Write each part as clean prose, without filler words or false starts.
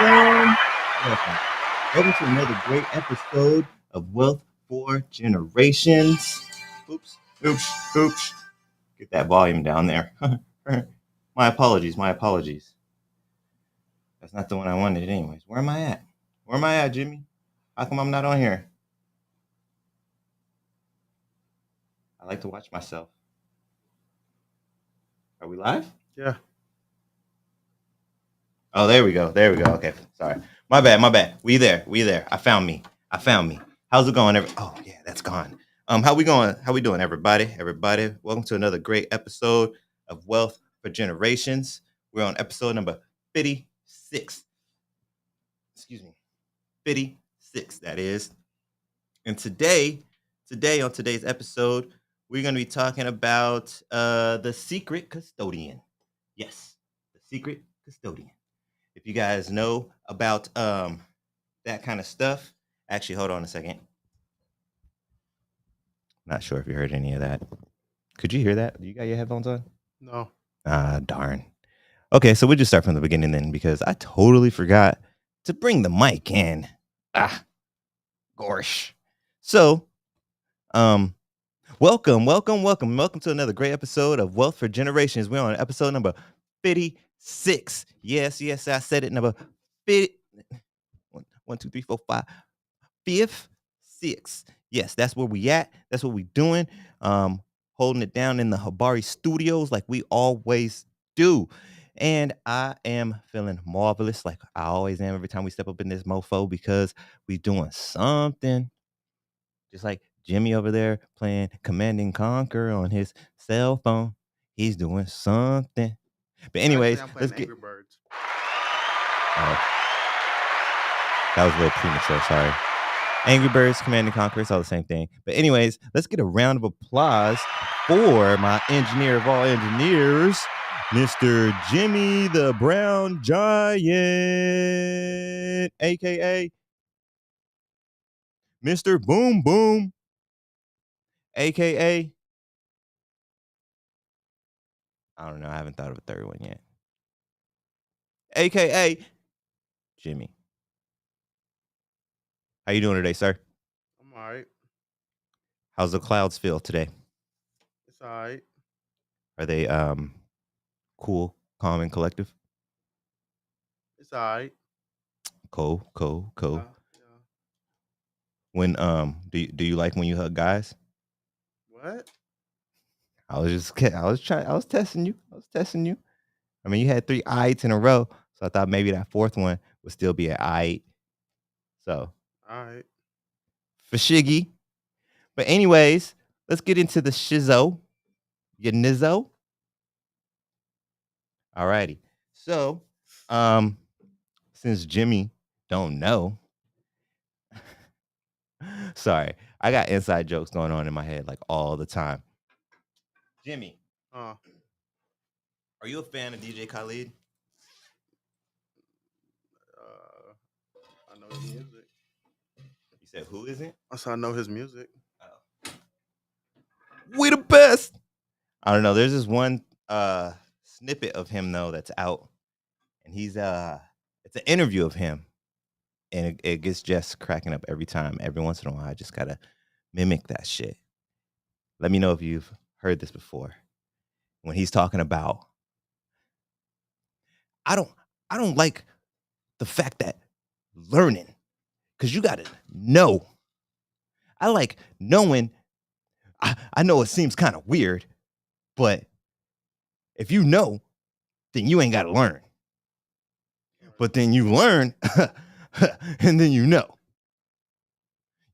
welcome, welcome. Welcome to another great episode of Wealth for Generations. Oops, oops, oops. Get that volume down there. My apologies, my apologies. That's not the one I wanted anyways. Where am I at? Where am I at, Jimmy? How come I'm not on here? I like to watch myself. Are we live? Yeah. Oh, there we go. There we go. Okay, sorry. My bad, my bad. We there. I found me. How's it going? Oh, yeah, that's gone. How we going? How we doing, everybody? Everybody, welcome to another great episode of Wealth for Generations. We're on episode number 56. Excuse me. 56, that is. And today on today's episode, we're going to be talking about the Secret Custodian. Yes, the Secret Custodian. If you guys know about that kind of stuff, actually, hold on a second. Not sure if you heard any of that. Could you hear that? You got your headphones on? No. Darn. Okay, so we'll just start from the beginning then, because I totally forgot to bring the mic in. Gosh. So, welcome to another great episode of Wealth for Generations. We're on episode number 56. Yes, I said it. Number 50. 1, 2, 3, 4, 5. 56. Yes, that's where we at. That's what we doing. Holding it down in the Habari studios like we always do. And I am feeling marvelous, like I always am every time we step up in this mofo, because we doing something. Just like Jimmy over there playing Command and Conquer on his cell phone. He's doing something. But anyways, let's get... Angry Birds. That was a little premature, sorry. Angry Birds, Command and Conquer, it's all the same thing. But anyways, let's get a round of applause for my engineer of all engineers, Mr. Jimmy the Brown Giant, a.k.a. Mr. Boom Boom, a.k.a. I don't know, I haven't thought of a third one yet. A.k.a. Jimmy. How you doing today, sir? I'm all right. How's the clouds feel today? It's all right. Are they cool, calm, and collective? It's all right. Cool. Yeah. When do you like when you hug guys? What? I was testing you. I mean, you had 3 ites in a row, so I thought maybe that fourth one would still be an ite. So, All right. for Shiggy. But anyways, let's get into the shizzo. Your nizzo. Alrighty. So, since Jimmy don't know, sorry, I got inside jokes going on in my head like all the time. Jimmy, are you a fan of DJ Khaled? I know his music. You said who isn't? I said I know his music. Oh. We the best. I don't know. There's this one snippet of him though that's out, and he's it's an interview of him, and it gets just cracking up every time. Every once in a while, I just gotta mimic that shit. Let me know if you've heard this before. When he's talking about, I don't like the fact that learning, because you gotta know. I like knowing. I know it seems kind of weird, but if you know, then you ain't gotta learn. But then you learn, and then you know.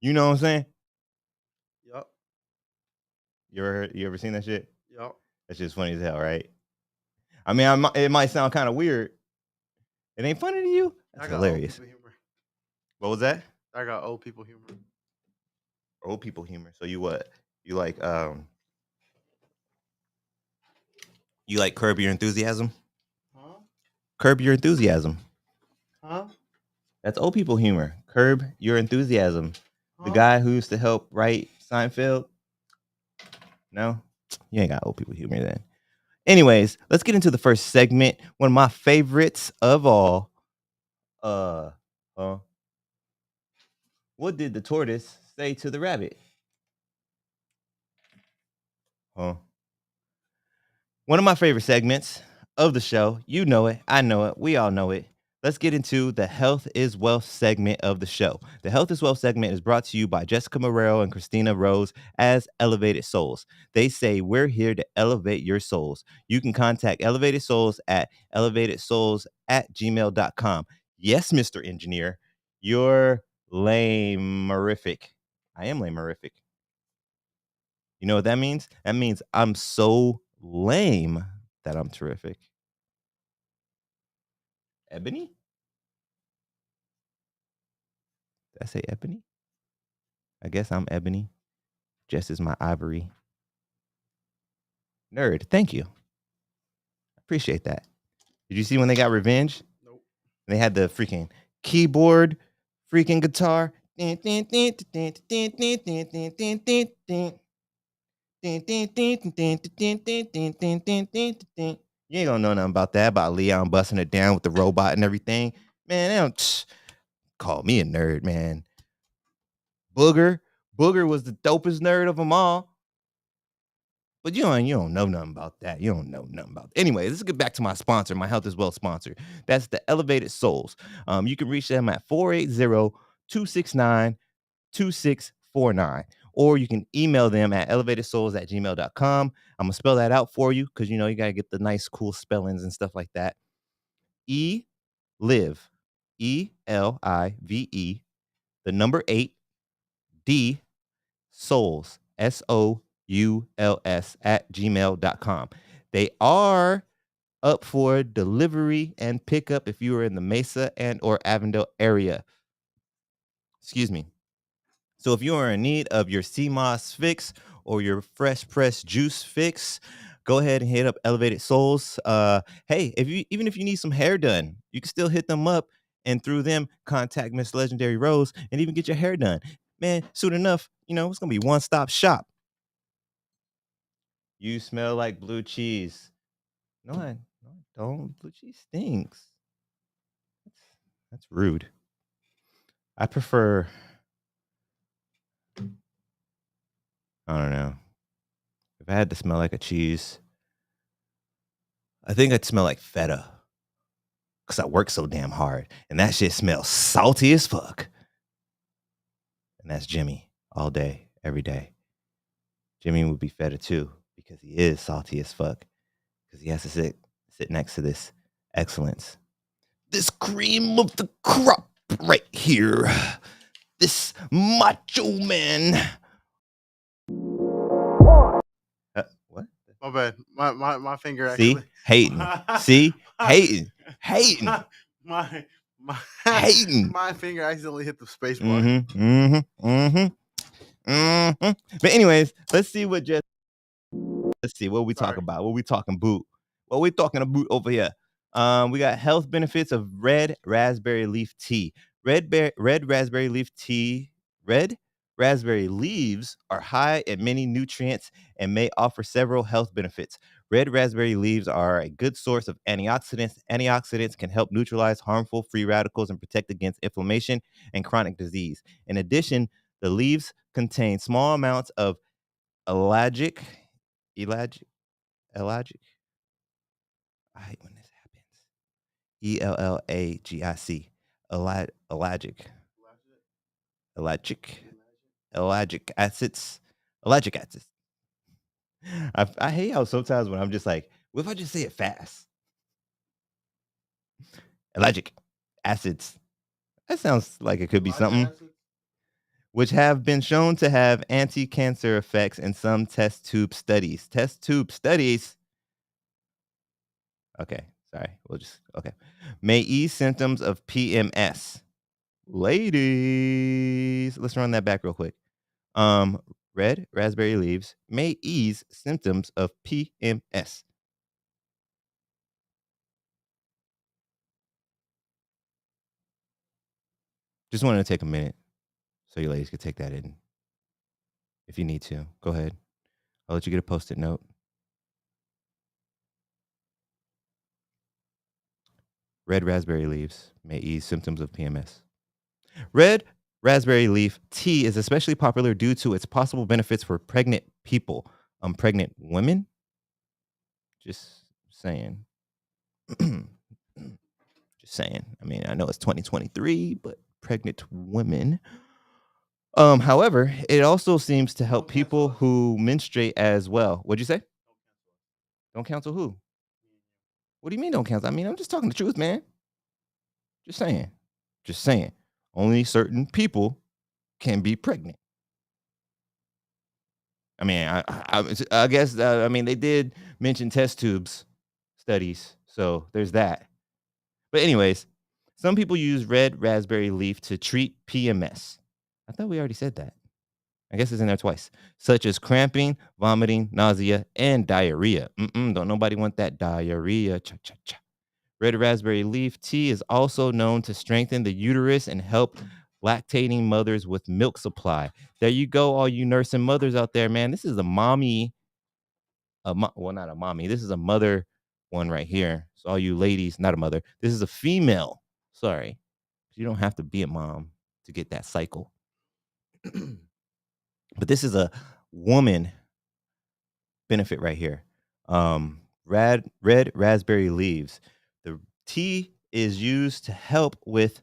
You know what I'm saying? Yup. You ever seen that shit? Yup. That's just funny as hell, right? I mean, it might sound kind of weird. It ain't funny to you? That's hilarious. What was that? I got old people humor. Old people humor. So you what? You like Curb Your Enthusiasm? Huh? Curb Your Enthusiasm. Huh? That's old people humor. Curb Your Enthusiasm. Huh? The guy who used to help write Seinfeld. No? You ain't got old people humor then. Anyways, let's get into the first segment. One of my favorites of all. Uh, huh? What did the tortoise say to the rabbit? Huh? One of my favorite segments of the show. You know it. I know it. We all know it. Let's get into the Health is Wealth segment of the show. The Health is Wealth segment is brought to you by Jessica Morero and Christina Rose as Elevated Souls. They say we're here to elevate your souls. You can contact Elevated Souls at elevatelouls@gmail.com. Yes, Mr. Engineer, you're lame-erific. I am lame-erific. You know what that means? That means I'm so lame that I'm terrific. Ebony? Did I say ebony? I guess I'm ebony. Just as my ivory. Nerd. Thank you. Appreciate that. Did you see when they got revenge? Nope. They had the freaking keyboard, freaking guitar. You ain't gonna know nothing about that, about Leon busting it down with the robot and everything. Man, they don't call me a nerd, man. Booger was the dopest nerd of them all. But you don't know nothing about that. You don't know nothing about that. Anyway, let's get back to my sponsor, my Health is Wealth sponsor. That's the Elevated Souls. You can reach them at 480-269-2649. Or you can email them at elevatelouls@gmail.com. I'm going to spell that out for you because, you know, you got to get the nice, cool spellings and stuff like that. Live, ELIVE, the number 8, D, Souls, SOULS @gmail.com. They are up for delivery and pickup if you are in the Mesa and or Avondale area. Excuse me. So if you are in need of your CMOS fix or your fresh press juice fix, go ahead and hit up Elevated Souls. Hey, even if you need some hair done, you can still hit them up and through them contact Miss Legendary Rose and even get your hair done. Man, soon enough, you know, it's gonna be one-stop shop. You smell like blue cheese. No, I don't. Blue cheese stinks. That's rude. I prefer. I don't know. If I had to smell like a cheese, I think I'd smell like feta. Because I work so damn hard. And that shit smells salty as fuck. And that's Jimmy all day, every day. Jimmy would be feta too. Because he is salty as fuck. Because he has to sit next to this excellence. This cream of the crop right here. This macho man. What? My bad. My finger See? actually. Hating. See? Hating. Hating. My Hating. my finger accidentally hit the space bar. But anyways, let's see what we talk Sorry. about. What we talking boot? What we talking about over here? We got health benefits of red raspberry leaf tea. Red raspberry leaf tea. Red raspberry leaves are high in many nutrients and may offer several health benefits. Red raspberry leaves are a good source of antioxidants. Antioxidants can help neutralize harmful free radicals and protect against inflammation and chronic disease. In addition, the leaves contain small amounts of ellagic. I hate when this happens. ELLAGIC. Ellagic acids. Ellagic acids. I hate how sometimes when I'm just like, what if I just say it fast? Ellagic acids. That sounds like it could be something. Which have been shown to have anti-cancer effects in some test tube studies. Test tube studies. Okay, sorry. Okay. May ease symptoms of PMS. Ladies, let's run that back real quick. Red raspberry leaves may ease symptoms of PMS. Just wanted to take a minute so you ladies could take that in. If you need to, go ahead. I'll let you get a Post-it note. Red raspberry leaves may ease symptoms of PMS. Red raspberry leaf tea is especially popular due to its possible benefits for pregnant people. Pregnant women? Just saying. Just saying. I mean, I know it's 2023, but pregnant women. However, it also seems to help people who menstruate as well. What'd you say? Don't cancel who? What do you mean don't cancel? I mean, I'm just talking the truth, man. Just saying. Just saying. Only certain people can be pregnant. I mean, I guess I mean they did mention test tubes studies, so there's that. But anyways, some people use red raspberry leaf to treat PMS. I thought we already said that. I guess it's in there twice, such as cramping, vomiting, nausea, and diarrhea. Don't nobody want that diarrhea. Cha cha cha. Red raspberry leaf tea is also known to strengthen the uterus and help lactating mothers with milk supply. There you go, all you nursing mothers out there, man. This is a mommy, well, not a mommy. This is a mother one right here. So all you ladies, not a mother. This is a female. Sorry, you don't have to be a mom to get that cycle. But this is a woman benefit right here. Red raspberry leaves. The tea is used to help with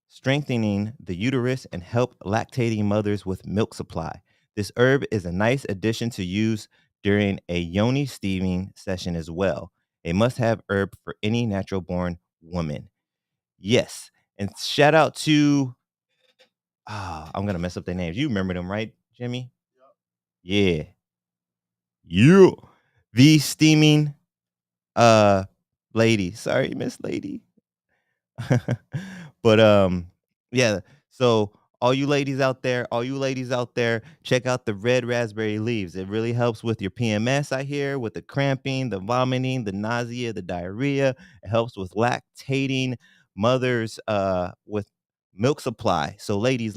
strengthening the uterus and help lactating mothers with milk supply. This herb is a nice addition to use during a yoni steaming session as well. A must-have herb for any natural-born woman. Yes, and shout out to I'm gonna mess up their names. You remember them, right, Jimmy? Yeah. You. The steaming lady. Sorry, Miss Lady. But yeah, so all you ladies out there, check out the red raspberry leaves. It really helps with your PMS, I hear, with the cramping, the vomiting, the nausea, the diarrhea. It helps with lactating mothers with milk supply. So ladies,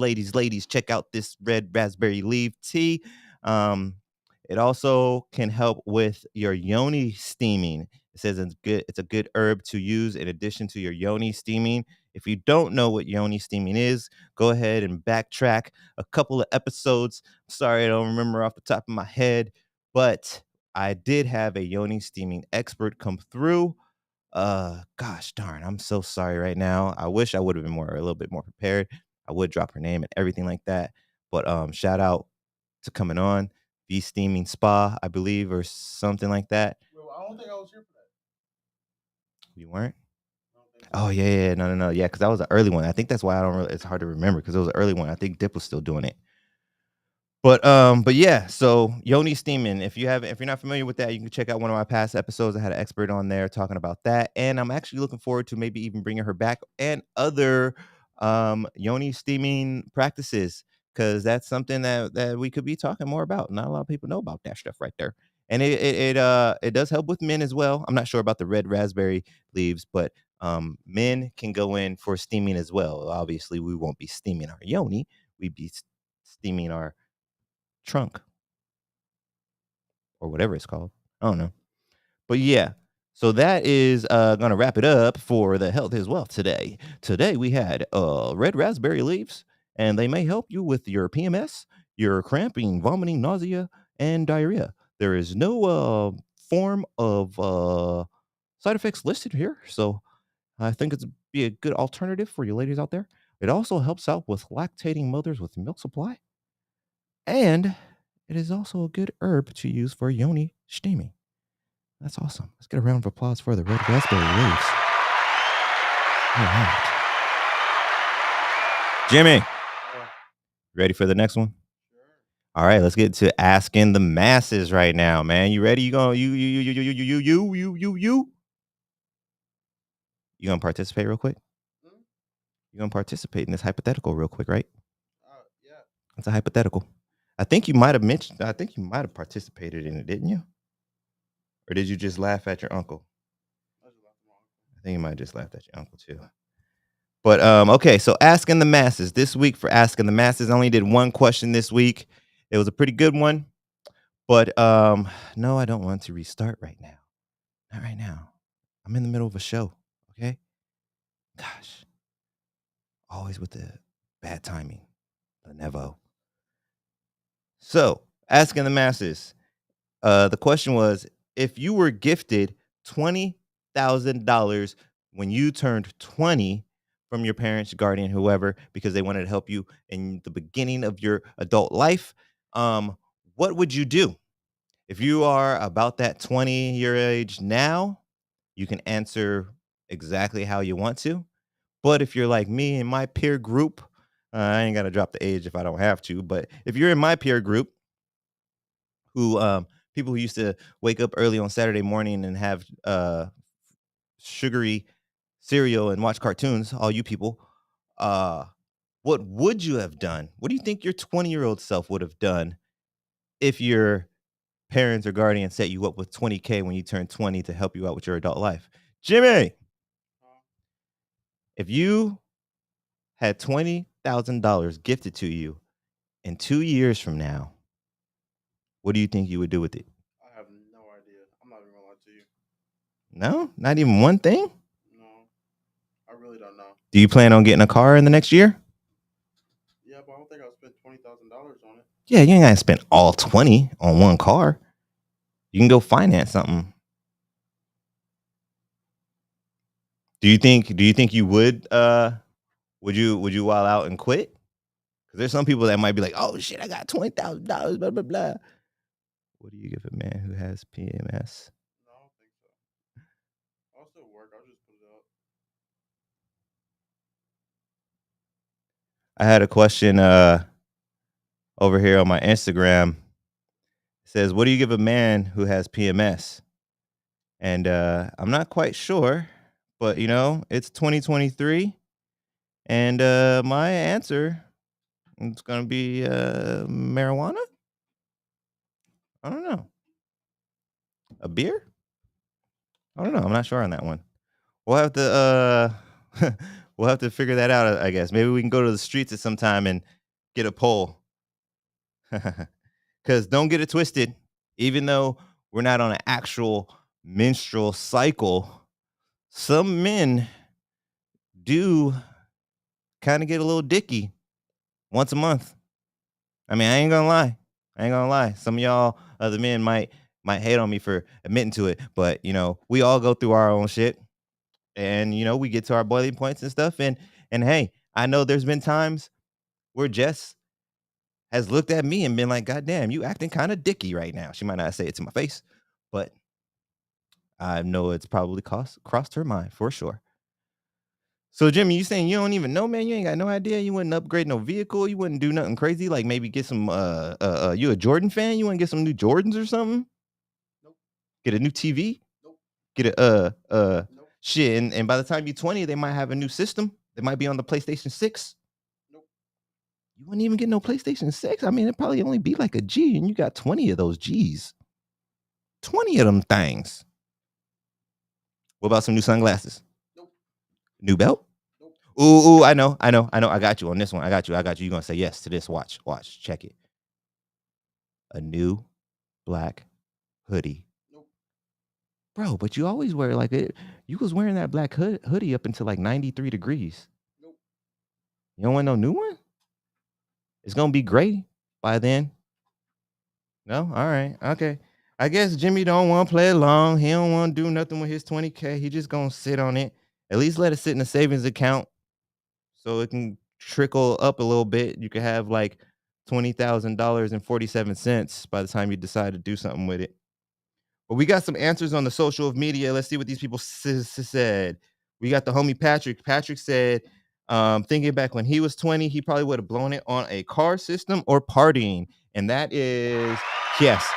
check out this red raspberry leaf tea. Um it also can help with your yoni steaming. It says it's a good herb to use in addition to your yoni steaming. If you don't know what yoni steaming is, go ahead and backtrack a couple of episodes. Sorry, I don't remember off the top of my head, but I did have a yoni steaming expert come through. Gosh darn, I'm so sorry right now. I wish I would have been a little bit more prepared. I would drop her name and everything like that. But shout out to coming on. V Steaming Spa, I believe, or something like that. Well, I don't think I was here for that. You weren't? I don't think so. Oh yeah, no, yeah, because that was an early one. I think that's why I don't really. It's hard to remember because it was an early one. I think Dip was still doing it. But yeah, so yoni steaming. If you're not familiar with that, you can check out one of my past episodes. I had an expert on there talking about that, and I'm actually looking forward to maybe even bringing her back and other yoni steaming practices because that's something that we could be talking more about. Not a lot of people know about that stuff right there, and it does help with men as well. I'm not sure about the red raspberry leaves, but men can go in for steaming as well. Obviously, we won't be steaming our yoni; we'd be steaming our trunk or whatever it's called. I don't know. But yeah, so that is gonna wrap it up for the health is wealth today. Today we had red raspberry leaves, and they may help you with your PMS, your cramping, vomiting, nausea, and diarrhea. There is no form of side effects listed here, so I think it's be a good alternative for you ladies out there. It also helps out with lactating mothers with milk supply. And it is also a good herb to use for yoni steaming. That's awesome. Let's get a round of applause for the red raspberry leaves. All right. Jimmy, Yeah. ready for the next one? Sure. All right, let's get to asking the masses right now, man. You ready? You gonna you gonna participate real quick? Hmm? You gonna participate in this hypothetical real quick, right? Yeah. It's a hypothetical. I think you might have participated in it, didn't you? Or did you just laugh at your uncle? I just left them wrong. I think you might have just laughed at your uncle too. But okay, so asking the masses this week for asking the masses. I only did one question this week. It was a pretty good one, but no, I don't want to restart right now. Not right now. I'm in the middle of a show. Okay. Gosh, always with the bad timing. The Nevo. So, asking the masses. The question was, if you were gifted $20,000 when you turned 20 from your parents, guardian, whoever, because they wanted to help you in the beginning of your adult life, um, what would you do? If you are about that 20-year age now, you can answer exactly how you want to. But if you're like me in my peer group, I ain't gonna drop the age if I don't have to. But if you're in my peer group, who people who used to wake up early on Saturday morning and have sugary cereal and watch cartoons, all you people, uh, what would you have done? What do you think your 20-year-old self would have done if your parents or guardians set you up with 20K when you turn 20 to help you out with your adult life? Jimmy, Huh? if you had $20,000 gifted to you in 2 years from now, what do you think you would do with it? I have no idea. I'm not even gonna lie to you. No, not even one thing. No, I really don't know. Do you plan on getting a car in the next year? Yeah, but I don't think I'll spend $20,000 on it. Yeah, you ain't gotta spend all 20 on one car. You can go finance something. Do you think you would you wild out and quit? Because there's some people that might be like, oh shit, I got $20,000, blah blah blah. What do you give a man who has PMS? No, I don't think so. I'll still work. I'll just put it up. I had a question over here on my Instagram. It says, what do you give a man who has PMS? And I'm not quite sure, but it's 2023. And my answer is going to be marijuana. I don't know. A beer? I don't know. I'm not sure on that one. We'll have to we'll have to figure that out, I guess. Maybe we can go to the streets at some time and get a poll. Cuz don't get it twisted. Even though we're not on an actual menstrual cycle, some men do kind of get a little dicky once a month. I mean, I ain't gonna lie. I ain't gonna lie. Some of y'all other men might hate on me for admitting to it, but we all go through our own shit, and we get to our boiling points and stuff. And hey, I know there's been times where Jess has looked at me and been like, "God damn, you acting kind of dicky right now." She might not say it to my face, but I know it's probably crossed her mind for sure. So Jimmy, you saying you don't even know, man? You ain't got no idea. You wouldn't upgrade no vehicle. You wouldn't do nothing crazy, like maybe get some. You a Jordan fan? You want to get some new Jordans or something? Nope. Get a new TV? Nope. Get a Nope. shit. And by the time you're 20, they might have a new system. They might be on the PlayStation 6. Nope. You wouldn't even get no PlayStation 6. I mean, it'd probably only be like a G, and you got 20 of those G's. 20 of them things. What about some new sunglasses? Nope. New belt? Nope. Ooh, I know. I got you on this one. I got you. You're gonna say yes to this. Watch. Check it. A new black hoodie. Nope. Bro, but you always wear like it. You was wearing that black hoodie up until like 93 degrees. Nope. You don't want no new one? It's gonna be gray by then. No? All right. Okay. I guess Jimmy don't want to play along. He don't want to do nothing with his 20K. He just gonna sit on it. At least let it sit in a savings account so it can trickle up a little bit. You could have like $20,000 and 47 cents by the time you decide to do something with it. But we got some answers on the social media. Let's see what these people said. We got the homie Patrick. Patrick said, thinking back when he was 20, he probably would have blown it on a car system or partying. And that is, yes,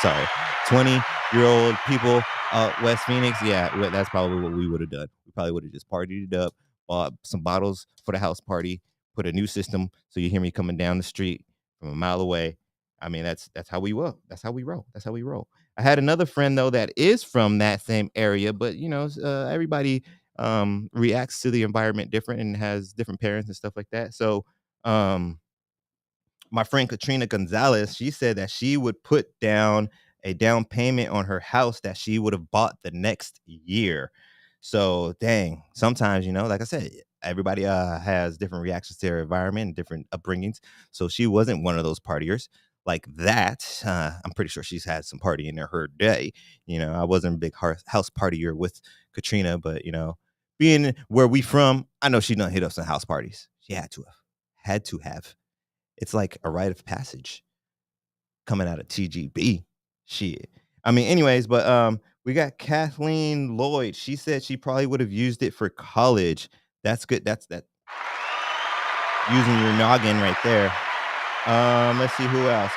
sorry. 20-year-old people, West Phoenix. Yeah, that's probably what we would have done. We probably would have just partied it up, bought some bottles for the house party, put a new system so you hear me coming down the street from a mile away. I mean, that's how we roll. That's how we roll. I had another friend though that is from that same area, but everybody reacts to the environment different and has different parents and stuff like that. So my friend Katrina Gonzalez, she said that she would put down a down payment on her house that she would have bought the next year. So dang, sometimes, like I said, everybody has different reactions to their environment and different upbringings. So she wasn't one of those partiers like that. I'm pretty sure she's had some partying in her day. I wasn't a big house partier with Katrina, but being where we from, I know she done hit up some house parties. She had to have. It's like a rite of passage coming out of TGB. Shit. I mean, anyways, but we got Kathleen Lloyd. She said she probably would have used it for college. That's good. That's that using your noggin right there. Let's see who else.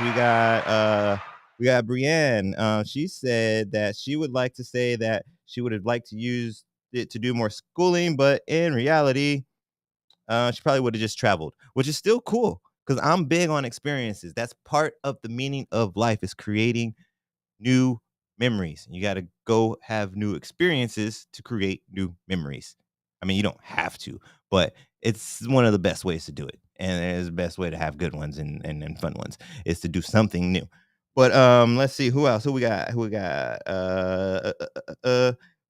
We got Brienne. She said that she would like to say that she would have liked to use it to do more schooling, but in reality, she probably would have just traveled, which is still cool because I'm big on experiences. That's part of the meaning of life is creating new memories. You got to go have new experiences to create new memories. I mean, you don't have to, but it's one of the best ways to do it. And it's the best way to have good ones and fun ones is to do something new. But let's see who else. Who we got?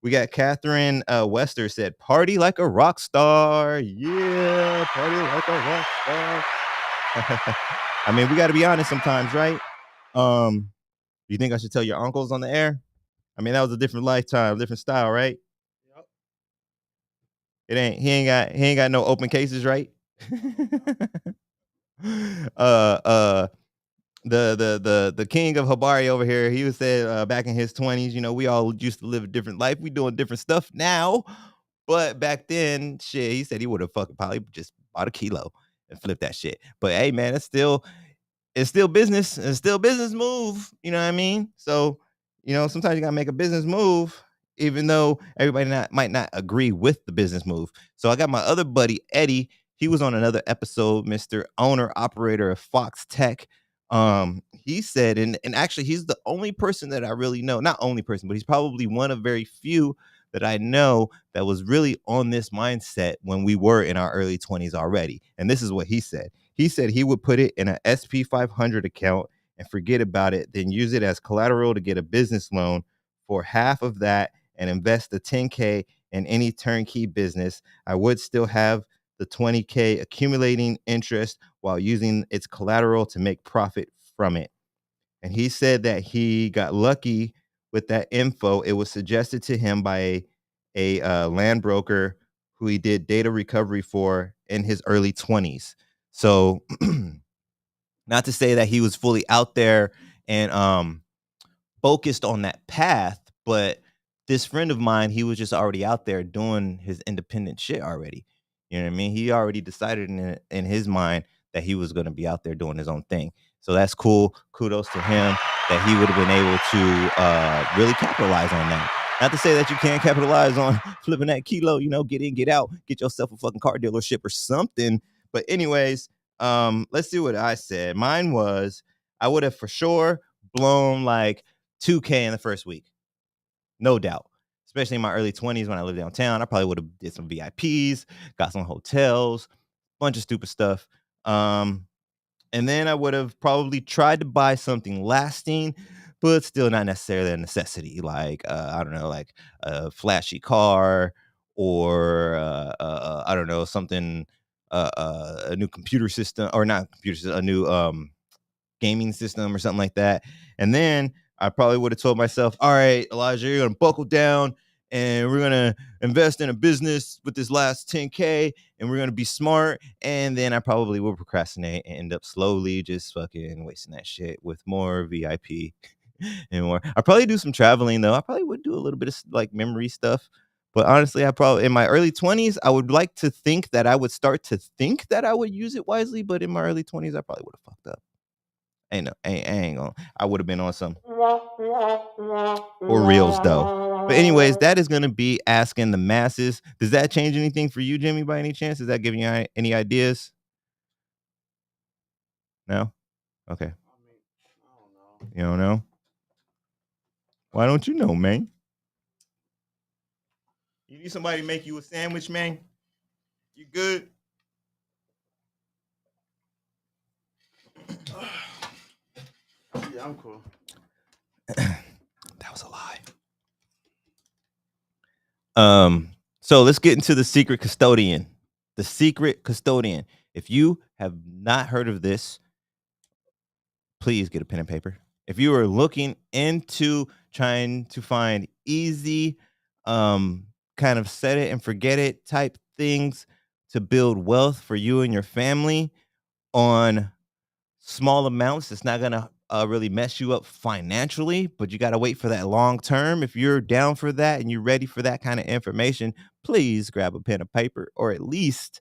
We got Catherine Wester said, "Party like a rock star." Yeah, party like a rock star. I mean, we got to be honest sometimes, right? You think I should tell your uncles on the air? I mean, that was a different lifetime, different style, right? Yep. He ain't got no open cases, right? uh uh the king of Habari over here, he was said back in his 20s, we all used to live a different life. We doing different stuff now. But back then, shit, he said he would have fucking probably just bought a kilo and flipped that shit. But hey, man, it's still business. It's still business move. You know what I mean? So, sometimes you gotta make a business move, even though everybody might not agree with the business move. So I got my other buddy Eddie. He was on another episode, Mr. Owner Operator of Fox Tech. He said, and actually he's the only person that I really know, not only person, but he's probably one of very few that I know that was really on this mindset when we were in our early 20s already. And this is what he said. He said he would put it in an SP 500 account and forget about it, then use it as collateral to get a business loan for half of that and invest the 10K in any turnkey business. I would still have the 20K accumulating interest while using its collateral to make profit from it. And he said that he got lucky with that info. It was suggested to him by a land broker who he did data recovery for in his early 20s. So, not to say that he was fully out there and focused on that path, but this friend of mine, he was just already out there doing his independent shit already. You know what I mean? He already decided in his mind that he was going to be out there doing his own thing. So that's cool. Kudos to him that he would have been able to really capitalize on that. Not to say that you can't capitalize on flipping that kilo, get in, get out, get yourself a fucking car dealership or something. But anyways, let's see what I said. Mine was I would have for sure blown like 2K in the first week. No doubt. Especially in my early 20s when I lived downtown. I probably would have did some VIPs, got some hotels, bunch of stupid stuff. And then I would have probably tried to buy something lasting, but still not necessarily a necessity. Like, I don't know, like a flashy car or, I don't know, something, a new computer system or not computer system, a new gaming system or something like that. And then I probably would have told myself, all right, Elijah, you're going to buckle down and we're going to invest in a business with this last 10K and we're going to be smart. And then I probably will procrastinate and end up slowly just fucking wasting that shit with more VIP and more. I probably do some traveling though. I probably would do a little bit of like memory stuff. But honestly, I probably in my early 20s, I would like to think that I would start to think that I would use it wisely. But in my early 20s, I probably would have fucked up. I ain't gonna. I would have been on some or reels though. But anyways, that is gonna be asking the masses. Does that change anything for you, Jimmy? By any chance, is that giving you any ideas? No. Okay. I mean, I don't know. You don't know. Why don't you know, man? You need somebody to make you a sandwich, man. You good? Yeah, I'm cool. That was a lie. So let's get into the Secret Custodian. The Secret Custodian. If you have not heard of this, please get a pen and paper. If you are looking into trying to find easy, kind of set it and forget it type things to build wealth for you and your family on small amounts, it's not gonna really mess you up financially, but you gotta wait for that long term. If you're down for that and you're ready for that kind of information, please grab a pen and paper, or at least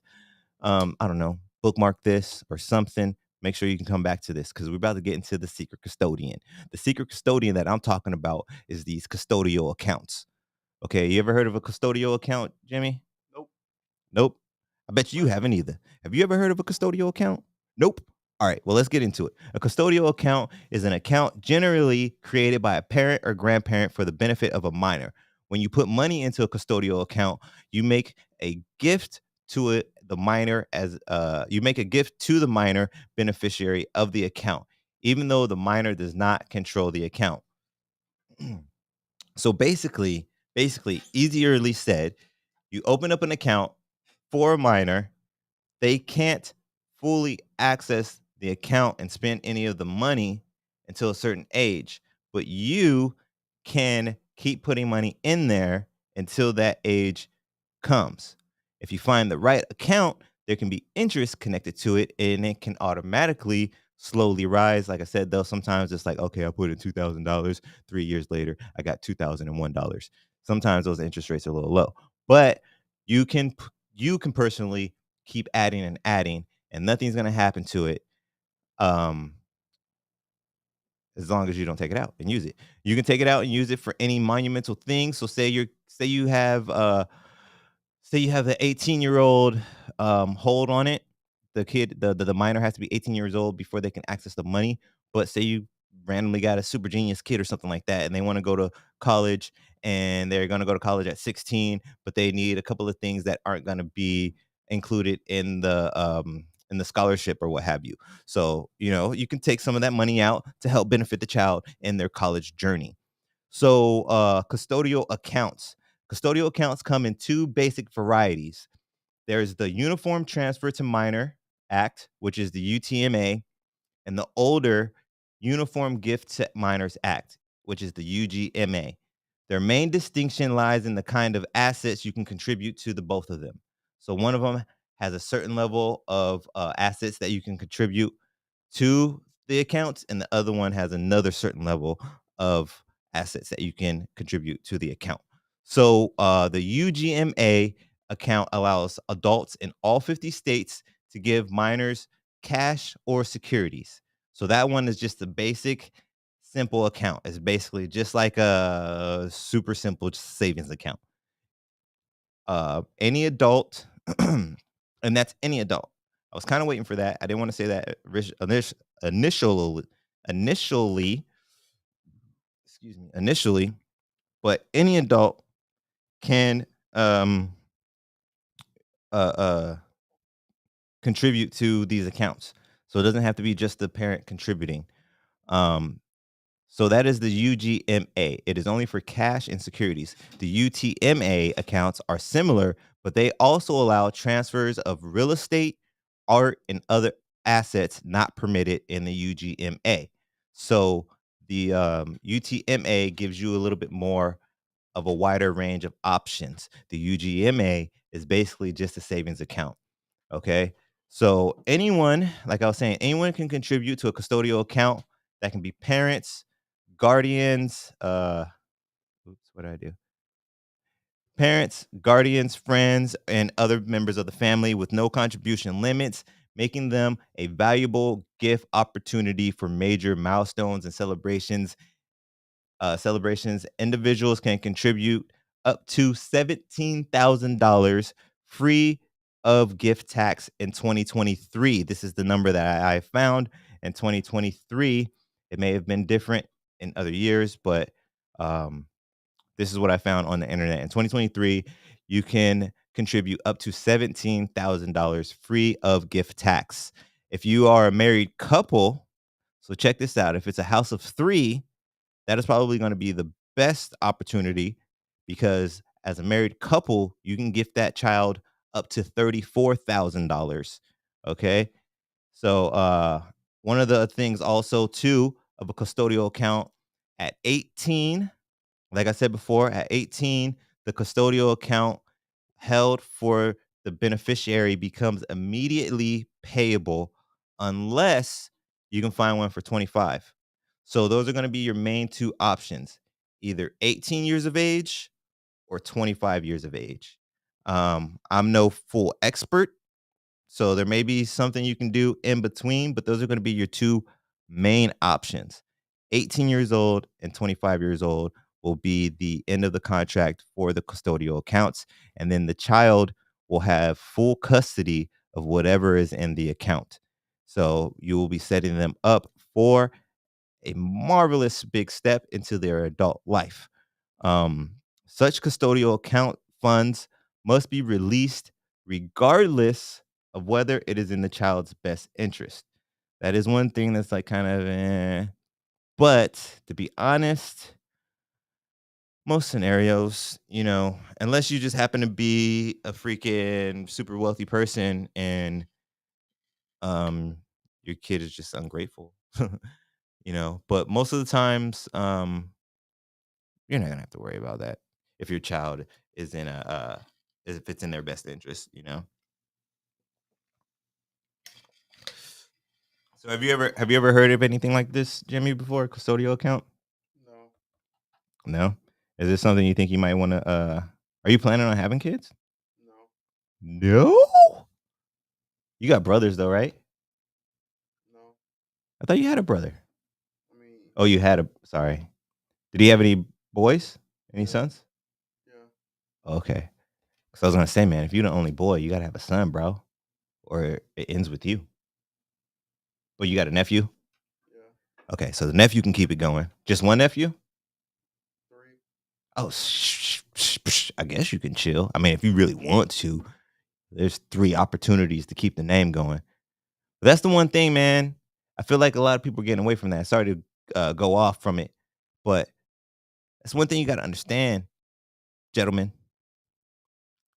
I don't know, bookmark this or something. Make sure you can come back to this because we're about to get into the secret custodian. The secret custodian that I'm talking about is these custodial accounts. Okay, you ever heard of a custodial account, Jimmy? Nope. Nope. I bet you haven't either. Have you ever heard of a custodial account? Nope. All right, well, let's get into it. A custodial account is an account generally created by a parent or grandparent for the benefit of a minor. When you put money into a custodial account, you make a gift to it, the minor as you make a gift to the minor beneficiary of the account, even though the minor does not control the account. So basically, easierly said, you open up an account for a minor. They can't fully access the account and spend any of the money until a certain age, but you can keep putting money in there until that age comes. If you find the right account, there can be interest connected to it and it can automatically slowly rise. Like I said, though, sometimes it's like, okay, I put in $2,000. 3 years later, I got $2,001. Sometimes those interest rates are a little low, but you can you can personally keep adding and adding, and nothing's gonna happen to it. Um, as long as you don't take it out and use it. You can take it out and use it for any monumental thing. So say you have the 18-year-old hold on it. The kid, the minor has to be 18 years old before they can access the money. But say you randomly got a super genius kid or something like that, and they want to go to college and they're going to go to college at 16, but they need a couple of things that aren't going to be included in the scholarship or what have you. So, you can take some of that money out to help benefit the child in their college journey. So, custodial accounts. Custodial accounts come in two basic varieties. There's the Uniform Transfer to Minor Act, which is the UTMA, and the older Uniform Gift to Minors Act, which is the UGMA. Their main distinction lies in the kind of assets you can contribute to the both of them. So one of them has a certain level of assets that you can contribute to the accounts, and the other one has another certain level of assets that you can contribute to the account. So the UGMA account allows adults in all 50 states to give minors cash or securities. So that one is just a basic, simple account. It's basically just like a super simple savings account. Any adult, and that's any adult. I was kind of waiting for that. I didn't want to say that initially, initially, excuse me, initially, but any adult can uh, uh, contribute to these accounts. So it doesn't have to be just the parent contributing. Um, So that is the UGMA. It is only for cash and securities. The UTMA accounts are similar, but they also allow transfers of real estate, art, and other assets not permitted in the UGMA. So the UTMA gives you a little bit more of a wider range of options. The UGMA is basically just a savings account. Okay. So anyone, like I was saying, anyone can contribute to a custodial account. That can be parents, guardians, oops, what did I do? Parents, guardians, friends, and other members of the family with no contribution limits, making them a valuable gift opportunity for major milestones and celebrations. Individuals can contribute up to $17,000 free of gift tax in 2023. This is the number that I found in 2023. It may have been different in other years, but um, this is what I found on the internet. In 2023, you can contribute up to $17,000 free of gift tax. If you are a married couple, so check this out. If it's a house of three, that is probably going to be the best opportunity because As a married couple, you can gift that child up to $34,000. Okay. So one of the things also too of a custodial account at 18, like I said before, at 18, the custodial account held for the beneficiary becomes immediately payable unless you can find one for 25. So those are going to be your main two options, either 18 years of age or 25 years of age. I'm no full expert, so there may be something you can do in between, but those are going to be your two main options. 18 years old and 25 years old will be the end of the contract for the custodial accounts. And then the child will have full custody of whatever is in the account. So you will be setting them up for a marvelous big step into their adult life. Um, Such custodial account funds must be released regardless of whether it is in the child's best interest. That is one thing that's like kind of but to be honest, most scenarios, unless you just happen to be a freaking super wealthy person and um your kid is just ungrateful, but most of the times you're not gonna have to worry about that if your child is in a if it's in their best interest. So have you ever heard of anything like this, Jimmy, before? A custodial account? No. No? Is this something you think you might want to are you planning on having kids? No. No? You got brothers though, right? No. I thought you had a brother. I mean, Oh, you had a sorry. Did he have any boys? Any yeah. sons? Yeah. Okay. Cuz I was going to say, man, if you're the only boy, you got to have a son, bro, or it ends with you. Well, you got a nephew? Yeah. Okay, so the nephew can keep it going. Just one nephew? 3. Oh, I guess you can chill. I mean, if you really want to, there's 3 opportunities to keep the name going. But that's the one thing, man. I feel like a lot of people are getting away from that. Sorry to go off from it, but that's one thing you got to understand, gentlemen.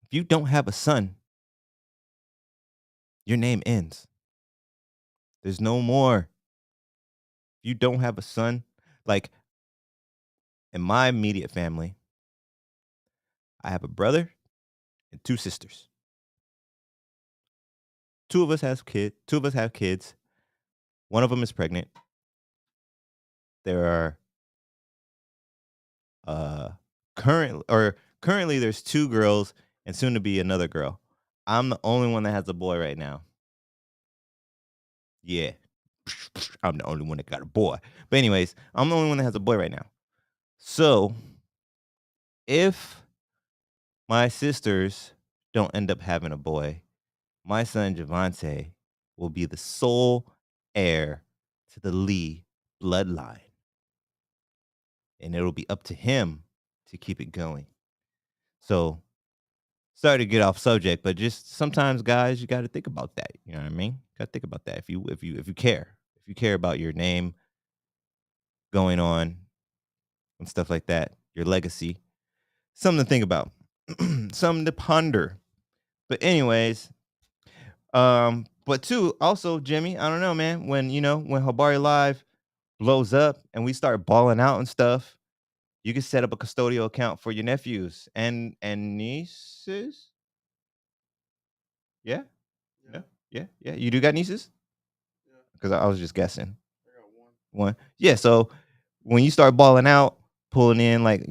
If you don't have a son, your name ends. There's no more. If you don't have a son, like in my immediate family, I have a brother and 2 sisters. 2 of us have kids. 2 of us have kids. One of them is pregnant. There are uh currently there's 2 girls and soon to be another girl. I'm the only one that has a boy right now. Yeah. I'm the only one that got a boy. But anyways, I'm the only one that has a boy right now. So, if my sisters don't end up having a boy, my son Javante will be the sole heir to the Lee bloodline. And it'll be up to him to keep it going. So, sorry to get off subject, but just sometimes, guys, you got to think about that. You know what I mean? Got to think about that if you care, if you care about your name going on and stuff like that, your legacy, something to think about, something to ponder. But anyways, but two, also, Jimmy, I don't know, man. When Habari Live blows up and we start balling out and stuff, you can set up a custodial account for your nephews and nieces. Yeah, Yeah. no, yeah. You do got nieces? Yeah. Because I was just guessing. I got 1. One, yeah. So when you start balling out, pulling in like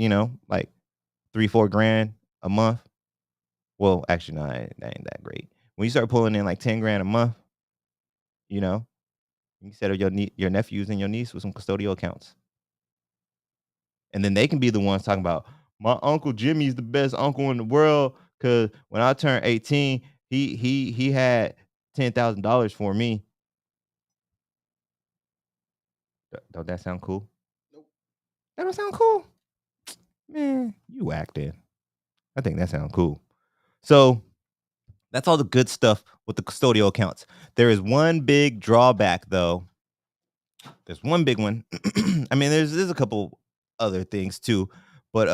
like 3-4 grand a month. Well, actually, no, that ain't that great. When you start pulling in like 10 grand a month, you know, you set up your nephews and your niece with some custodial accounts, and then they can be the ones talking about my uncle Jimmy's the best uncle in the world because when I turned 18, he had $10,000 for me. Don't that sound cool? Nope. That don't sound cool, man. You acting. I think that sounds cool. So that's all the good stuff with the custodial accounts. There is one big drawback, though. There's one big one. I mean, there's a couple other things too, but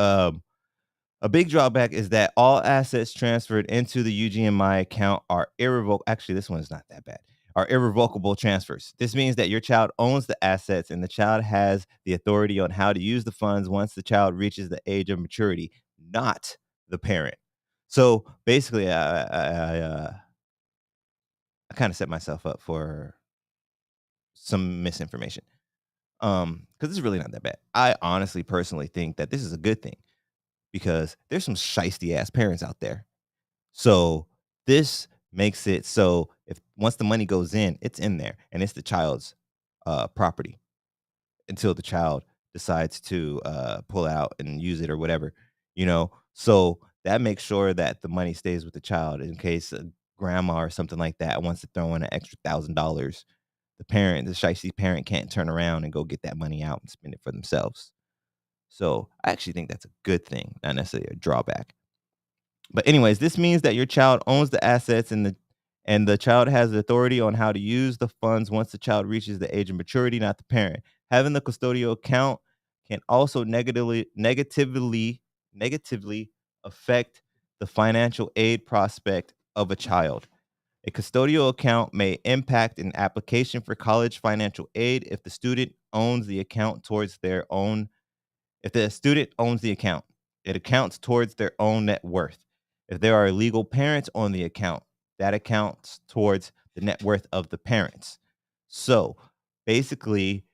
A big drawback is that all assets transferred into the UGMI account are irrevocable. Actually, this one is not that bad. Are irrevocable transfers. This means that your child owns the assets and the child has the authority on how to use the funds once the child reaches the age of maturity, not the parent. So basically, I kind of set myself up for some misinformation. Because it's really not that bad. I honestly, personally think that this is a good thing because there's some shisty ass parents out there. So this makes it so if once the money goes in, it's in there and it's the child's property until the child decides to pull out and use it or whatever, you know. So that makes sure that the money stays with the child in case grandma or something like that wants to throw in an extra $1,000. The parent, the shisty parent, can't turn around and go get that money out and spend it for themselves. So I actually think that's a good thing, not necessarily a drawback. But anyways, this means that your child owns the assets and the child has the authority on how to use the funds once the child reaches the age of maturity, not the parent. Having the custodial account can also negatively affect the financial aid prospect of a child. A custodial account may impact an application for college financial aid if the student owns the account towards their own if the student owns the account, it accounts towards their own net worth. If there are legal parents on the account, that accounts towards the net worth of the parents. So basically,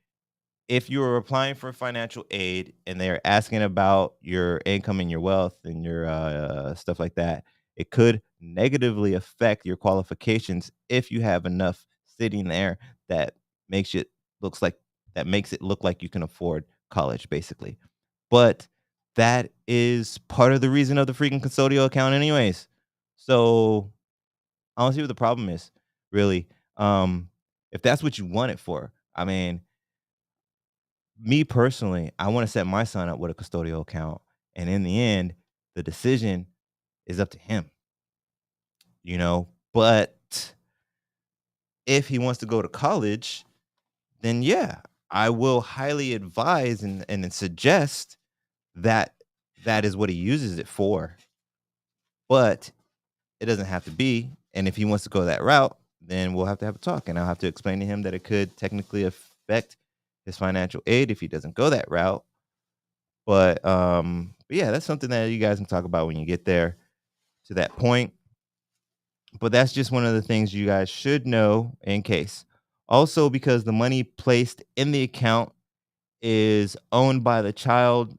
if you are applying for financial aid and they're asking about your income and your wealth and your stuff like that, it could negatively affect your qualifications if you have enough sitting there that makes it looks like that makes it look like you can afford college, basically. But that is part of the reason of the freaking custodial account, anyways. So I don't see what the problem is, really. If that's what you want it for, I mean, me personally, I want to set my son up with a custodial account. And in the end, the decision is up to him, you know. But if he wants to go to college, then yeah, I will highly advise and suggest that that is what he uses it for. But it doesn't have to be. And if he wants to go that route, then we'll have to have a talk. And I'll have to explain to him that it could technically affect his financial aid if he doesn't go that route. But yeah, that's something that you guys can talk about when you get there to that point. But that's just one of the things you guys should know in case. Also, because the money placed in the account is owned by the child,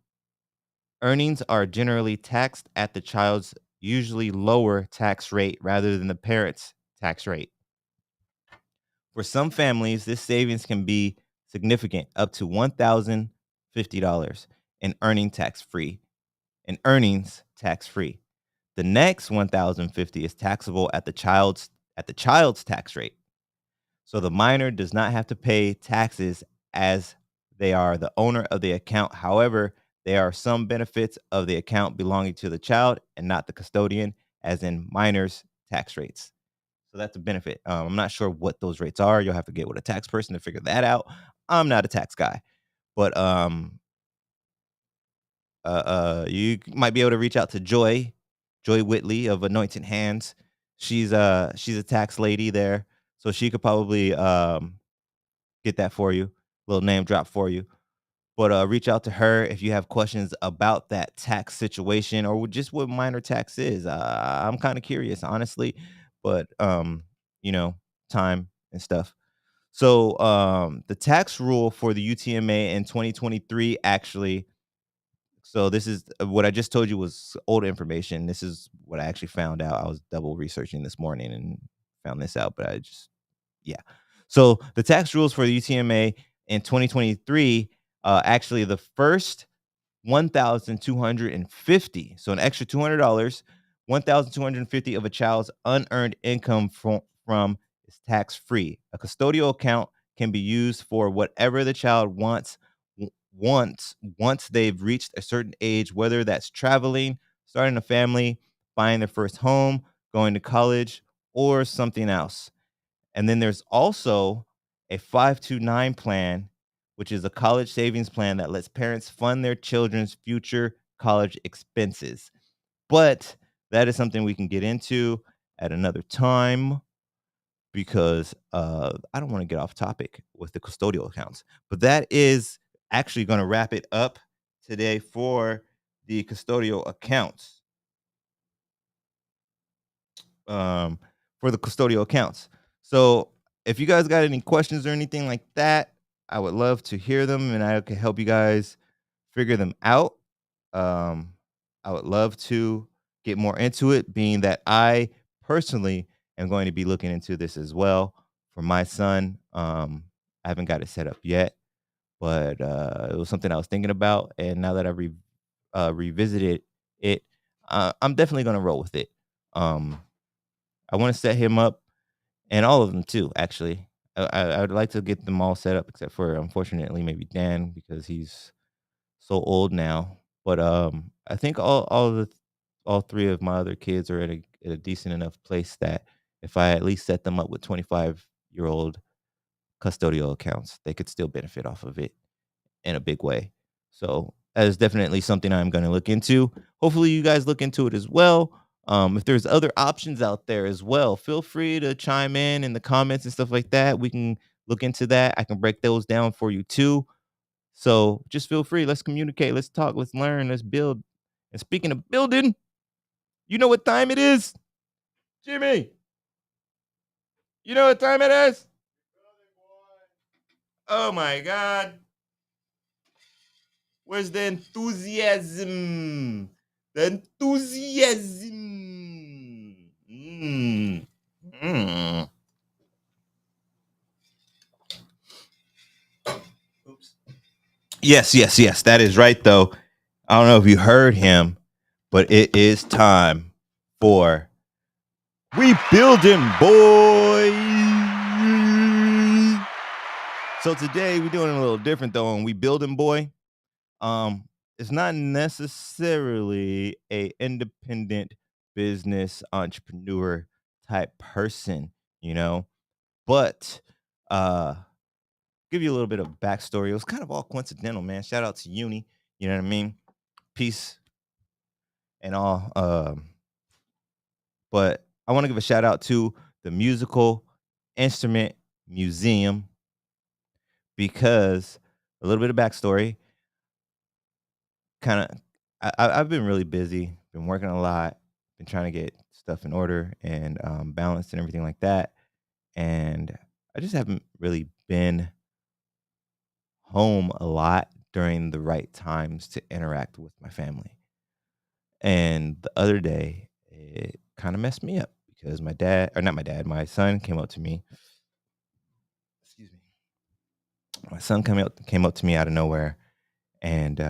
earnings are generally taxed at the child's usually lower tax rate rather than the parent's tax rate. For some families, this savings can be significant, up to $1,050 in earnings tax free. The next 1,050 is taxable at the child's tax rate. So the minor does not have to pay taxes as they are the owner of the account. However, there are some benefits of the account belonging to the child and not the custodian, as in minors' tax rates. So that's a benefit. I'm not sure what those rates are. You'll have to get with a tax person to figure that out. I'm not a tax guy, but you might be able to reach out to Joy Whitley of Anointed Hands. She's a tax lady there, so she could probably get that for you. Little name drop for you. But reach out to her if you have questions about that tax situation or just what minor tax is. I'm kind of curious, honestly, but you know, time and stuff. So the tax rule for the UTMA in 2023 actually. So this is what I just told you was old information. This is what I actually found out. I was double researching this morning and found this out, but yeah. So the tax rules for the UTMA in 2023, actually the first 1,250, so an extra $200, 1,250 of a child's unearned income from is tax free. A custodial account can be used for whatever the child wants once they've reached a certain age, whether that's traveling, starting a family, buying their first home, going to college, or something else. And then there's also a 529 plan, which is a college savings plan that lets parents fund their children's future college expenses. But that is something we can get into at another time because I don't want to get off topic with the custodial accounts. But that is actually going to wrap it up today for the custodial accounts. Um, for the custodial accounts. So if you guys got any questions or anything like that, I would love to hear them and I can help you guys figure them out. I would love to get more into it, being that I personally am going to be looking into this as well for my son. I haven't got it set up yet, but it was something I was thinking about. And now that I've revisited it, I'm definitely going to roll with it. Um, I want to set him up and all of them too, actually. I would like to get them all set up except for unfortunately maybe Dan because he's so old now. But I think all three of my other kids are at a decent enough place that if I at least set them up with 25-year-old custodial accounts, they could still benefit off of it in a big way. So that is definitely something I'm going to look into. Hopefully, you guys look into it as well. If there's other options out there as well, feel free to chime in the comments and stuff like that. We can look into that. I can break those down for you too. So just feel free. Let's communicate. Let's talk. Let's learn. Let's build. And speaking of building, you know what time it is, Jimmy? You know what time it is? Oh my God. Where's the enthusiasm? The enthusiasm. Mm. Oops. Yes, yes, yes. That is right, though. I don't know if you heard him, but it is time for We Building Boy. So today we're doing a little different though on We Building Boy. It's not necessarily a independent business entrepreneur type person, you know, but give you a little bit of backstory. It was kind of all coincidental, man. Shout out to Uni, you know what I mean? Peace and all. But I want to give a shout out to the Musical Instrument Museum because a little bit of backstory. Kind of, I've been really busy, been working a lot, been trying to get stuff in order and balanced and everything like that. And I just haven't really been home a lot during the right times to interact with my family. And the other day, it kind of messed me up because my dad, or not my dad, my son came up to me. Excuse me. My son came up to me out of nowhere, and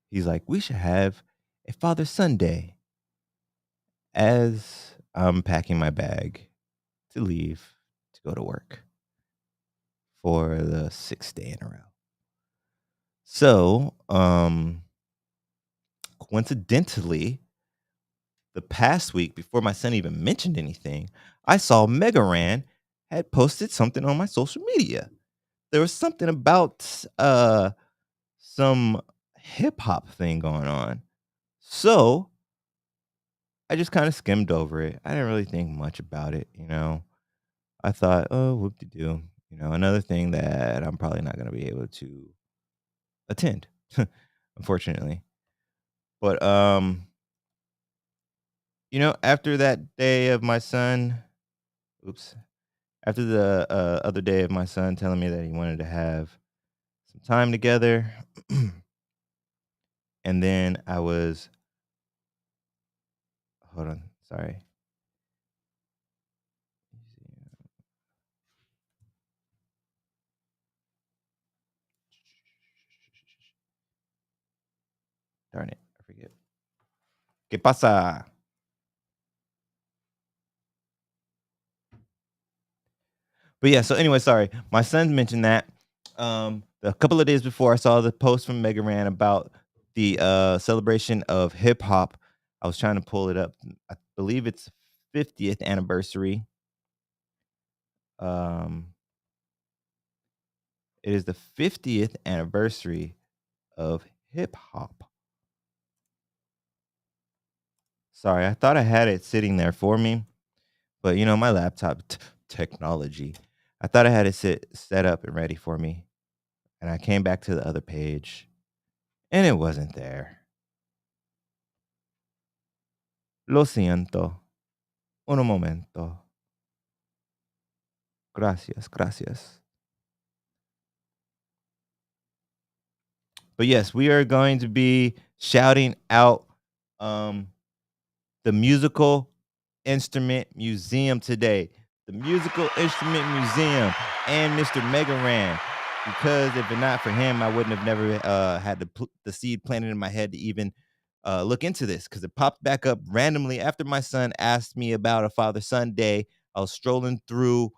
he's like, "We should have a Father Son Day." As I'm packing my bag to leave to go to work for the sixth day in a row. So, coincidentally, the past week, before my son even mentioned anything, I saw Megaran had posted something on my social media. There was something about some hip hop thing going on. So I just kind of skimmed over it. I didn't really think much about it, you know. I thought, oh, whoop de doo. You know, another thing that I'm probably not going to be able to attend, unfortunately. But you know, after that day of my son, oops, after the other day of my son telling me that he wanted to have some time together, and then I was, hold on, sorry. Darn it, I forget. ¿Qué pasa? But yeah, so anyway, sorry. My son mentioned that a couple of days before I saw the post from Mega Ran about the celebration of hip hop. I was trying to pull it up. I believe it's 50th anniversary. Um, it is the 50th anniversary of hip hop. Sorry, I thought I had it sitting there for me, but my laptop technology. I thought I had it set up and ready for me, and I came back to the other page, and it wasn't there. Lo siento. Un momento. Gracias, gracias. But yes, we are going to be shouting out um the Musical Instrument Museum today. The Musical Instrument Museum and Mr. Megaran. Because if it not for him, I wouldn't have never had the seed planted in my head to even look into this, because it popped back up randomly after my son asked me about a Father Son Day. I was strolling through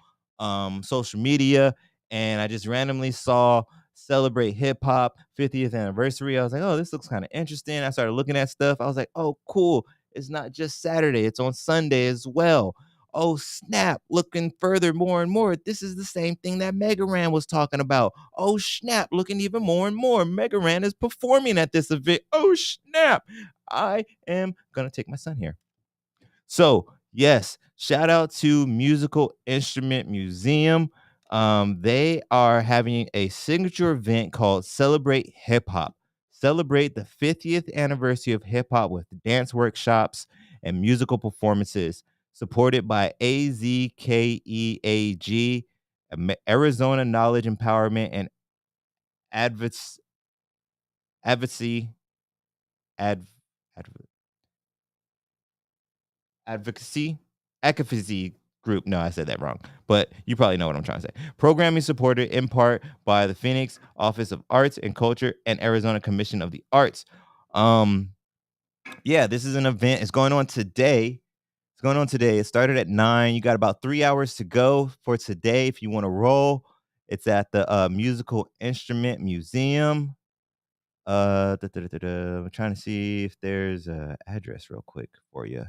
social media, and I just randomly saw Celebrate Hip Hop 50th anniversary. I was like, oh, this looks kind of interesting. I started looking at stuff. I was like, oh, cool. It's not just Saturday, it's on Sunday as well. Oh, snap. Looking further, more and more, this is the same thing that Megaran was talking about. Oh, snap. Looking even more and more, Megaran is performing at this event. Oh, snap. I am going to take my son here. So, yes, shout out to Musical Instrument Museum. They are having a signature event called Celebrate Hip Hop. Celebrate the 50th anniversary of hip hop with dance workshops and musical performances, supported by AZKEAG, Arizona Knowledge Empowerment and Advocacy Advocacy Adv, advocacy advocacy group. No, I said that wrong, but you probably know what I'm trying to say. Programming supported in part by the Phoenix Office of Arts and Culture and Arizona Commission of the Arts. Yeah, this is an event. It's going on today. It started at 9. You got about 3 hours to go for today if you want to roll. It's at the Musical Instrument Museum. I'm trying to see if there's a address real quick for you.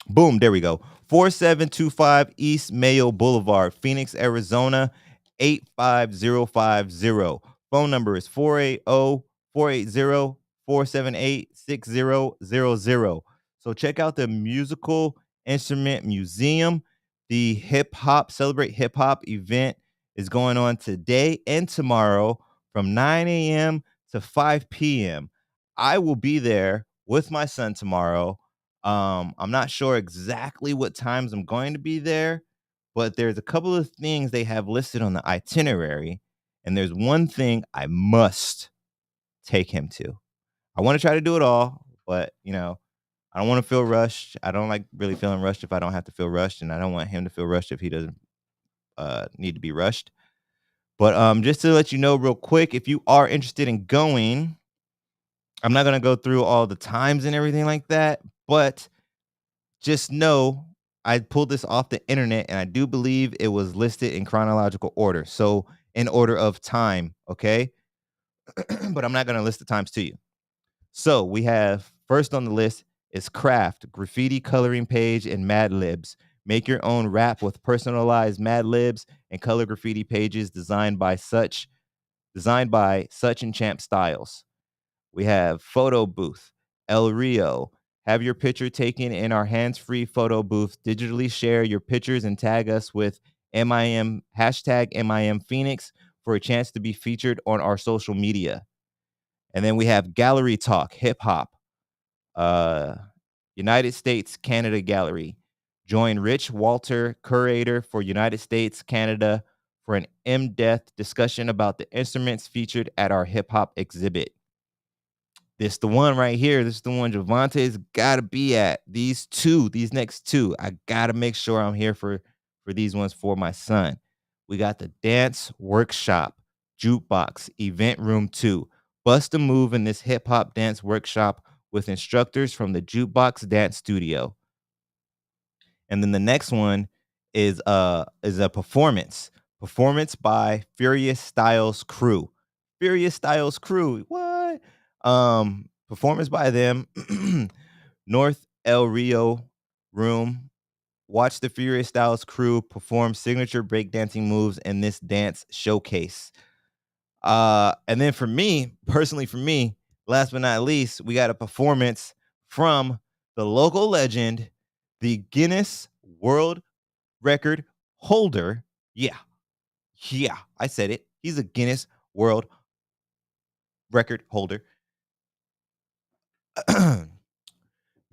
Boom, there we go. 4725 East Mayo Boulevard, Phoenix, Arizona, 85050. Phone number is 480-478-6000. So check out the Musical Instrument Museum. The Hip Hop Celebrate Hip Hop event is going on today and tomorrow from 9 a.m. to 5 p.m. I will be there with my son tomorrow. I'm not sure exactly what times I'm going to be there, but there's a couple of things they have listed on the itinerary, and there's one thing I must take him to. I want to try to do it all, but I don't want to feel rushed. I don't like really feeling rushed if I don't have to feel rushed, and I don't want him to feel rushed if he doesn't need to be rushed. But just to let you know real quick, if you are interested in going, I'm not gonna go through all the times and everything like that, but just know I pulled this off the internet, and I do believe it was listed in chronological order. So in order of time, okay? But I'm not going to list the times to you. So we have first on the list is Craft, graffiti coloring page, and Mad Libs. Make your own rap with personalized Mad Libs and color graffiti pages designed by such and Champ Styles. We have Photo Booth, El Rio. Have your picture taken in our hands-free photo booth. Digitally share your pictures and tag us with MIM #MIM Phoenix for a chance to be featured on our social media. And then we have Gallery Talk, Hip Hop, uh, United States, Canada Gallery. Join Rich Walter, curator for United States, Canada, for an in-depth discussion about the instruments featured at our hip hop exhibit. This the one right here. This is the one Javante's got to be at. These next two, I got to make sure I'm here for these ones for my son. We got the dance workshop, jukebox, event room 2. Bust a move in this hip hop dance workshop with instructors from the Jukebox Dance Studio. And then the next one is a performance by Furious Styles Crew. Furious Styles Crew. What? Performance by them. North El Rio Room. Watch the Furious Styles Crew perform signature breakdancing moves in this dance showcase. And then for me, personally, last but not least, we got a performance from the local legend, the Guinness World Record holder. Yeah, I said it. He's a Guinness World Record holder.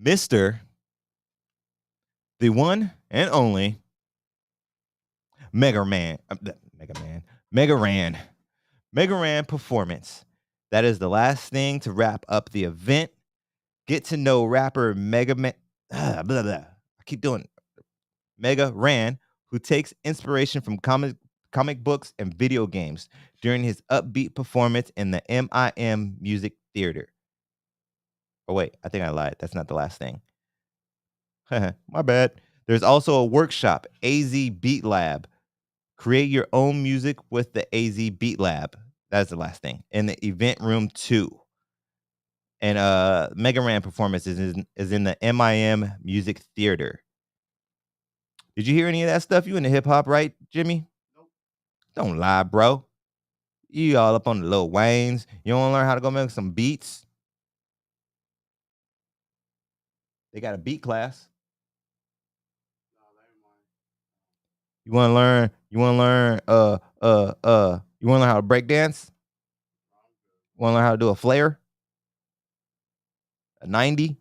Mr. The one and only Mega Man. Mega Ran performance. That is the last thing to wrap up the event. Get to know rapper Mega Man. Blah, blah. I keep doing Mega Ran, who takes inspiration from comic books and video games during his upbeat performance in the MIM Music Theater. Oh, wait, I think I lied. That's not the last thing. My bad. There's also a workshop, AZ Beat Lab. Create your own music with the AZ Beat Lab. That's the last thing. In the event room 2. And Mega Ran performance is in the MIM Music Theater. Did you hear any of that stuff? You into hip hop, right, Jimmy? Nope. Don't lie, bro. You all up on the Lil Waynes. You don't learn how to go make some beats. They got a beat class. Nah, that ain't mine. You want to learn? You want to learn? You want to learn how to break dance? Nah, I'm good. You want to learn how to do a flare? A 90?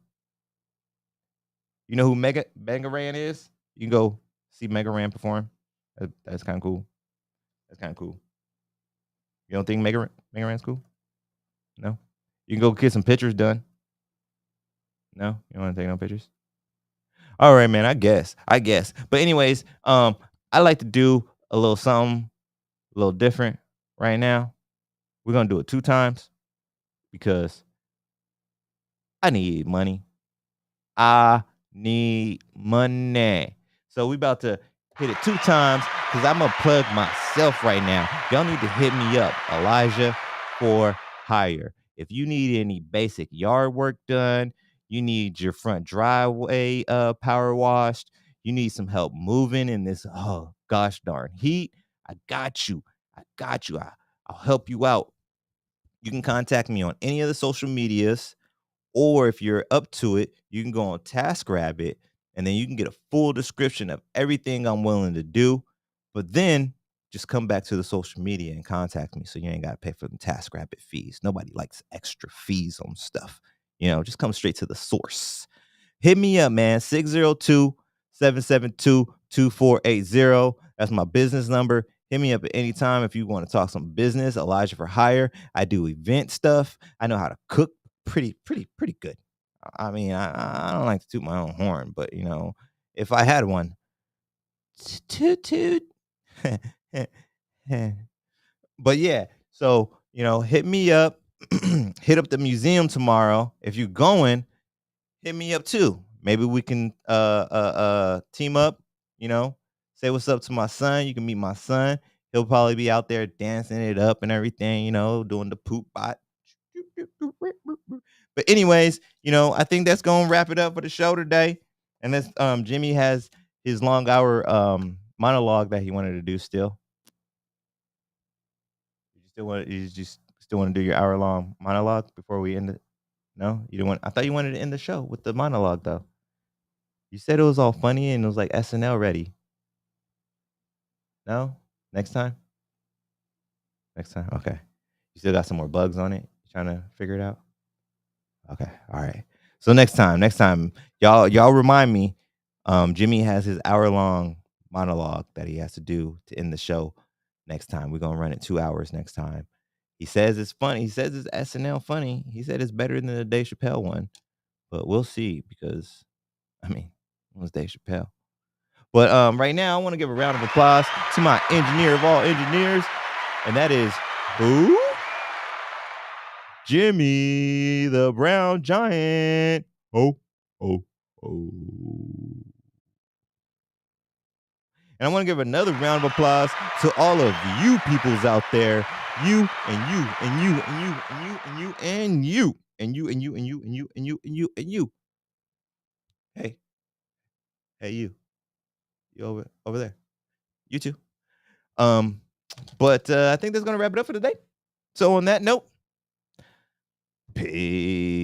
You know who Mega Ran is? You can go see Mega Ran perform. That's kind of cool. That's kind of cool. You don't think Mega Ran's cool? No. You can go get some pictures done. No, you don't want to take no pictures. All right, man. I guess. But anyways, I like to do a little something, a little different right now. We're gonna do it 2 times because I need money. I need money. So we about to hit it 2 times because I'm gonna plug myself right now. Y'all need to hit me up, Elijah for hire. If you need any basic yard work done, you need your front driveway power washed, you need some help moving in this gosh darn heat, I got you. I'll help you out. You can contact me on any of the social medias. Or if you're up to it, you can go on TaskRabbit and then you can get a full description of everything I'm willing to do. But then just come back to the social media and contact me so you ain't got to pay for the TaskRabbit fees. Nobody likes extra fees on stuff. Just come straight to the source. Hit me up, man. 602-772-2480. That's my business number. Hit me up at any time if you want to talk some business. Elijah for hire. I do event stuff. I know how to cook pretty good. I mean, I don't like to toot my own horn, but if I had one, toot toot. But yeah, so hit me up. Hit up the museum tomorrow. If you're going, hit me up too. Maybe we can team up, say what's up to my son. You can meet my son. He'll probably be out there dancing it up and everything, doing the poop bot. But anyways, I think that's gonna wrap it up for the show today. And that's Jimmy has his long hour monologue that he wanted to do still. You just still want to do your hour long monologue before we end it? No? You don't want I thought you wanted to end the show with the monologue though. You said it was all funny and it was like SNL ready. No? Next time? Next time? Okay. You still got some more bugs on it? You trying to figure it out? Okay. All right. So next time, y'all remind me. Jimmy has his hour-long monologue that he has to do to end the show next time. We're gonna run it 2 hours next time. He says it's funny. He says it's SNL funny. He said it's better than the Dave Chappelle one. But we'll see because it was Dave Chappelle. But right now, I want to give a round of applause to my engineer of all engineers, and that is who? Jimmy the Brown Giant. Oh. And I want to give another round of applause to all of you peoples out there. You and you and you and you and you and you and you and you and you and you and you and you and you and you. Hey, you. You over there. You too. But I think that's gonna wrap it up for today. So on that note, peace. Peace.